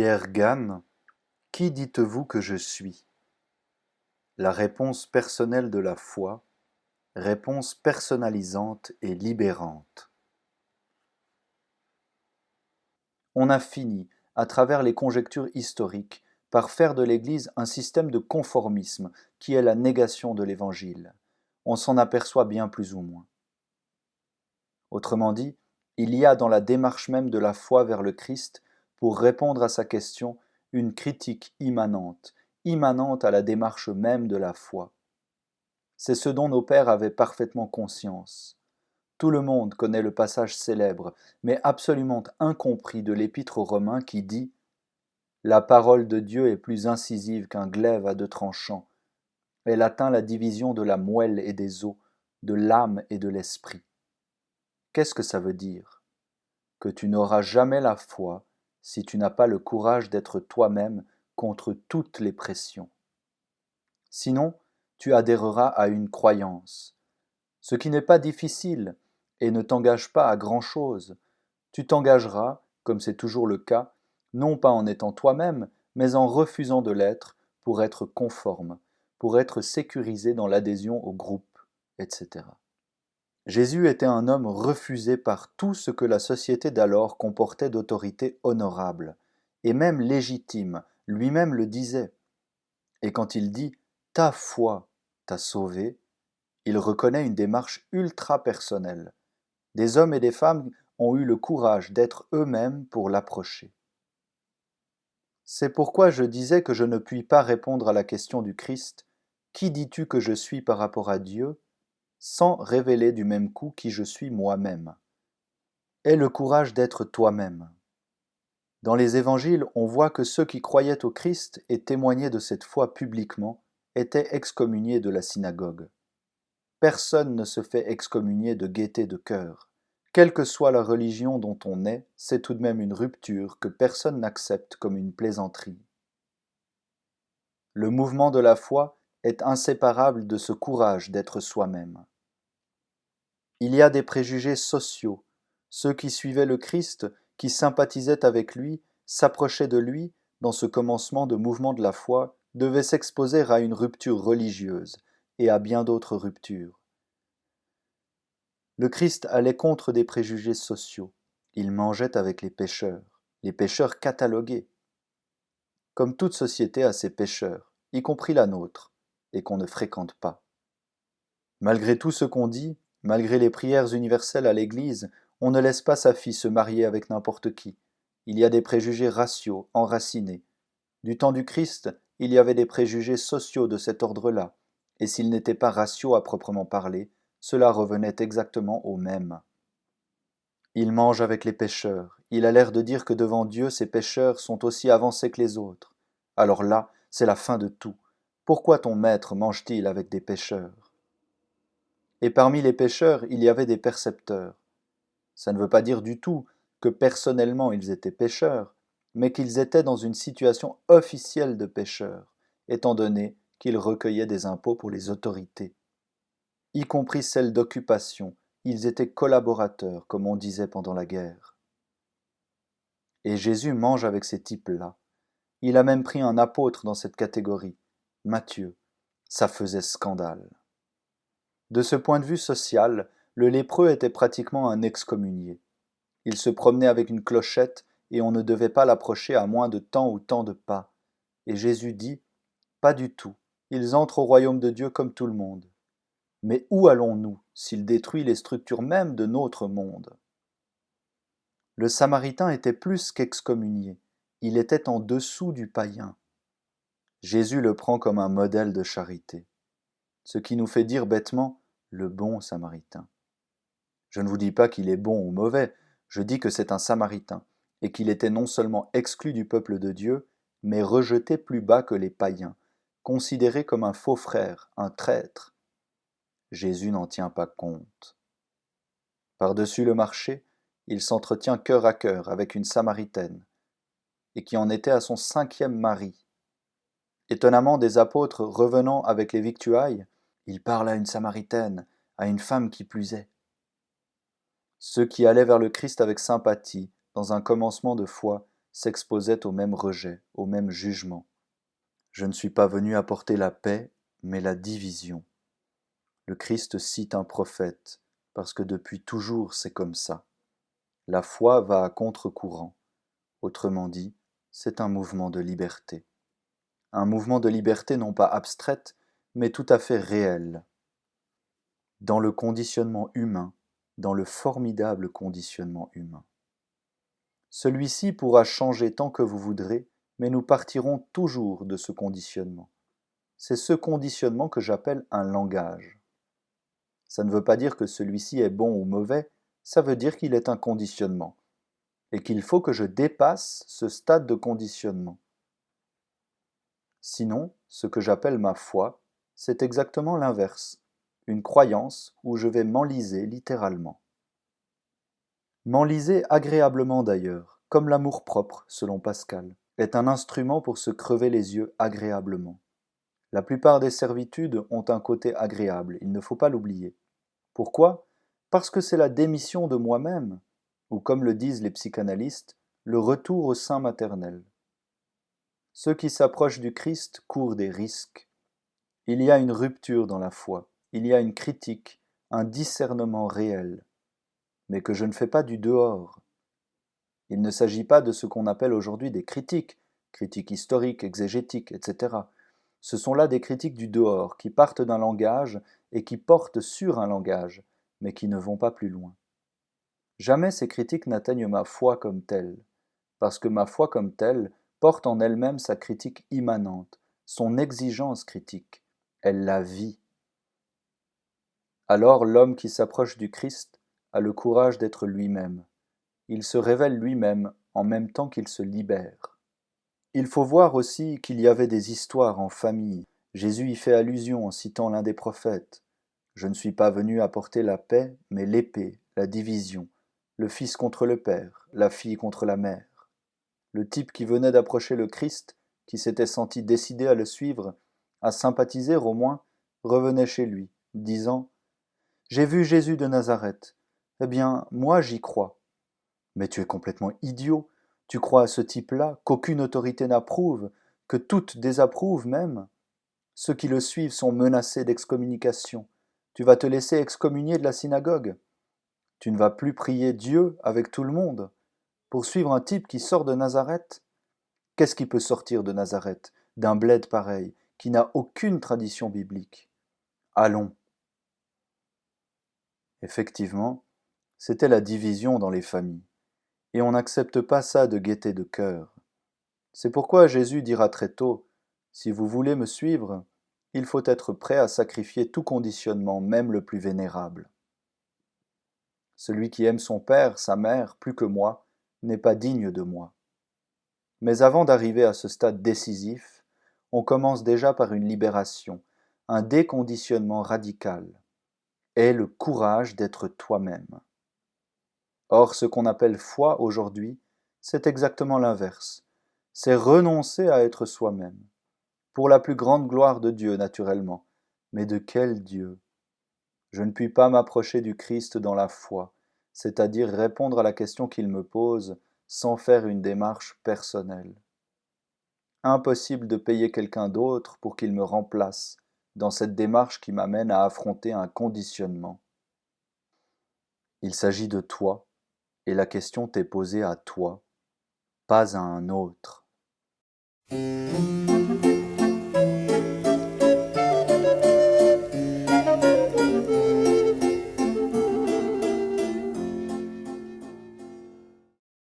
Pierre Gann, qui dites-vous que je suis? La réponse personnelle de la foi, réponse personnalisante et libérante. On a fini, à travers les conjectures historiques, par faire de l'Église un système de conformisme qui est la négation de l'Évangile. On s'en aperçoit bien plus ou moins. Autrement dit, il y a dans la démarche même de la foi vers le Christ, pour répondre à sa question, une critique immanente à la démarche même de la foi. C'est ce dont nos pères avaient parfaitement conscience. Tout le monde connaît le passage célèbre, mais absolument incompris de l'Épître aux Romains qui dit « La parole de Dieu est plus incisive qu'un glaive à deux tranchants. Elle atteint la division de la moelle et des os, de l'âme et de l'esprit. » Qu'est-ce que ça veut dire? Que tu n'auras jamais la foi si tu n'as pas le courage d'être toi-même contre toutes les pressions. Sinon, tu adhéreras à une croyance, ce qui n'est pas difficile et ne t'engage pas à grand-chose. Tu t'engageras, comme c'est toujours le cas, non pas en étant toi-même, mais en refusant de l'être pour être conforme, pour être sécurisé dans l'adhésion au groupe, etc. Jésus était un homme refusé par tout ce que la société d'alors comportait d'autorité honorable, et même légitime, lui-même le disait. Et quand il dit « ta foi t'a sauvé », il reconnaît une démarche ultra-personnelle. Des hommes et des femmes ont eu le courage d'être eux-mêmes pour l'approcher. C'est pourquoi je disais que je ne puis pas répondre à la question du Christ « Qui dis-tu que je suis par rapport à Dieu ?» sans révéler du même coup qui je suis moi-même. Aie le courage d'être toi-même. Dans les évangiles, on voit que ceux qui croyaient au Christ et témoignaient de cette foi publiquement étaient excommuniés de la synagogue. Personne ne se fait excommunier de gaieté de cœur. Quelle que soit la religion dont on est, c'est tout de même une rupture que personne n'accepte comme une plaisanterie. Le mouvement de la foi est inséparable de ce courage d'être soi-même. Il y a des préjugés sociaux. Ceux qui suivaient le Christ, qui sympathisaient avec lui, s'approchaient de lui, dans ce commencement de mouvement de la foi, devaient s'exposer à une rupture religieuse et à bien d'autres ruptures. Le Christ allait contre des préjugés sociaux. Il mangeait avec les pécheurs catalogués. Comme toute société a ses pécheurs, y compris la nôtre, et qu'on ne fréquente pas. Malgré tout ce qu'on dit, malgré les prières universelles à l'Église, on ne laisse pas sa fille se marier avec n'importe qui. Il y a des préjugés raciaux, enracinés. Du temps du Christ, il y avait des préjugés sociaux de cet ordre-là, et s'ils n'étaient pas raciaux à proprement parler, cela revenait exactement au même. Il mange avec les pécheurs. Il a l'air de dire que devant Dieu, ces pécheurs sont aussi avancés que les autres. Alors là, c'est la fin de tout. Pourquoi ton maître mange-t-il avec des pécheurs? Et parmi les pécheurs, il y avait des percepteurs. Ça ne veut pas dire du tout que personnellement ils étaient pécheurs, mais qu'ils étaient dans une situation officielle de pécheurs, étant donné qu'ils recueillaient des impôts pour les autorités. Y compris celles d'occupation, ils étaient collaborateurs, comme on disait pendant la guerre. Et Jésus mange avec ces types-là. Il a même pris un apôtre dans cette catégorie, Matthieu. Ça faisait scandale. De ce point de vue social, le lépreux était pratiquement un excommunié. Il se promenait avec une clochette et on ne devait pas l'approcher à moins de tant ou tant de pas. Et Jésus dit, pas du tout, ils entrent au royaume de Dieu comme tout le monde. Mais où allons-nous s'il détruit les structures mêmes de notre monde? Le Samaritain était plus qu'excommunié, il était en dessous du païen. Jésus le prend comme un modèle de charité, ce qui nous fait dire bêtement le bon Samaritain. Je ne vous dis pas qu'il est bon ou mauvais, je dis que c'est un Samaritain, et qu'il était non seulement exclu du peuple de Dieu, mais rejeté plus bas que les païens, considéré comme un faux frère, un traître. Jésus n'en tient pas compte. Par-dessus le marché, il s'entretient cœur à cœur avec une Samaritaine, et qui en était à son 5e mari. Étonnamment, des apôtres revenant avec les victuailles, il parle à une Samaritaine, à une femme qui plus est. Ceux qui allaient vers le Christ avec sympathie, dans un commencement de foi, s'exposait au même rejet, au même jugement. Je ne suis pas venu apporter la paix, mais la division. Le Christ cite un prophète, parce que depuis toujours c'est comme ça. La foi va à contre-courant. Autrement dit, c'est un mouvement de liberté. Un mouvement de liberté non pas abstraite, mais tout à fait réel. Dans le conditionnement humain, dans le formidable conditionnement humain. Celui-ci pourra changer tant que vous voudrez, mais nous partirons toujours de ce conditionnement. C'est ce conditionnement que j'appelle un langage. Ça ne veut pas dire que celui-ci est bon ou mauvais, ça veut dire qu'il est un conditionnement, et qu'il faut que je dépasse ce stade de conditionnement. Sinon, ce que j'appelle ma foi, c'est exactement l'inverse, une croyance où je vais m'enliser littéralement. M'enliser agréablement d'ailleurs, comme l'amour-propre, selon Pascal, est un instrument pour se crever les yeux agréablement. La plupart des servitudes ont un côté agréable, il ne faut pas l'oublier. Pourquoi ? Parce que c'est la démission de moi-même, ou comme le disent les psychanalystes, le retour au sein maternel. Ceux qui s'approchent du Christ courent des risques. Il y a une rupture dans la foi, il y a une critique, un discernement réel, mais que je ne fais pas du dehors. Il ne s'agit pas de ce qu'on appelle aujourd'hui des critiques, critiques historiques, exégétiques, etc. Ce sont là des critiques du dehors, qui partent d'un langage et qui portent sur un langage, mais qui ne vont pas plus loin. Jamais ces critiques n'atteignent ma foi comme telle, parce que ma foi comme telle porte en elle-même sa critique immanente, son exigence critique. Elle la vit. Alors l'homme qui s'approche du Christ a le courage d'être lui-même. Il se révèle lui-même en même temps qu'il se libère. Il faut voir aussi qu'il y avait des histoires en famille. Jésus y fait allusion en citant l'un des prophètes. Je ne suis pas venu apporter la paix, mais l'épée, la division, le fils contre le père, la fille contre la mère. Le type qui venait d'approcher le Christ, qui s'était senti décidé à le suivre, à sympathiser au moins, revenait chez lui, disant « J'ai vu Jésus de Nazareth. Eh bien, moi j'y crois. » Mais tu es complètement idiot. Tu crois à ce type-là, qu'aucune autorité n'approuve, que toutes désapprouvent même. Ceux qui le suivent sont menacés d'excommunication. Tu vas te laisser excommunier de la synagogue. Tu ne vas plus prier Dieu avec tout le monde. Pour suivre un type qui sort de Nazareth? Qu'est-ce qui peut sortir de Nazareth, d'un bled pareil, qui n'a aucune tradition biblique? Allons. Effectivement, c'était la division dans les familles. Et on n'accepte pas ça de gaieté de cœur. C'est pourquoi Jésus dira très tôt, « Si vous voulez me suivre, il faut être prêt à sacrifier tout conditionnement, même le plus vénérable. Celui qui aime son père, sa mère, plus que moi, n'est pas digne de moi. » Mais avant d'arriver à ce stade décisif, on commence déjà par une libération, un déconditionnement radical. Aie le courage d'être toi-même. Or, ce qu'on appelle foi aujourd'hui, c'est exactement l'inverse. C'est renoncer à être soi-même. Pour la plus grande gloire de Dieu, naturellement. Mais de quel Dieu? Je ne puis pas m'approcher du Christ dans la foi, c'est-à-dire répondre à la question qu'il me pose sans faire une démarche personnelle. Impossible de payer quelqu'un d'autre pour qu'il me remplace dans cette démarche qui m'amène à affronter un conditionnement. Il s'agit de toi, et la question t'est posée à toi, pas à un autre.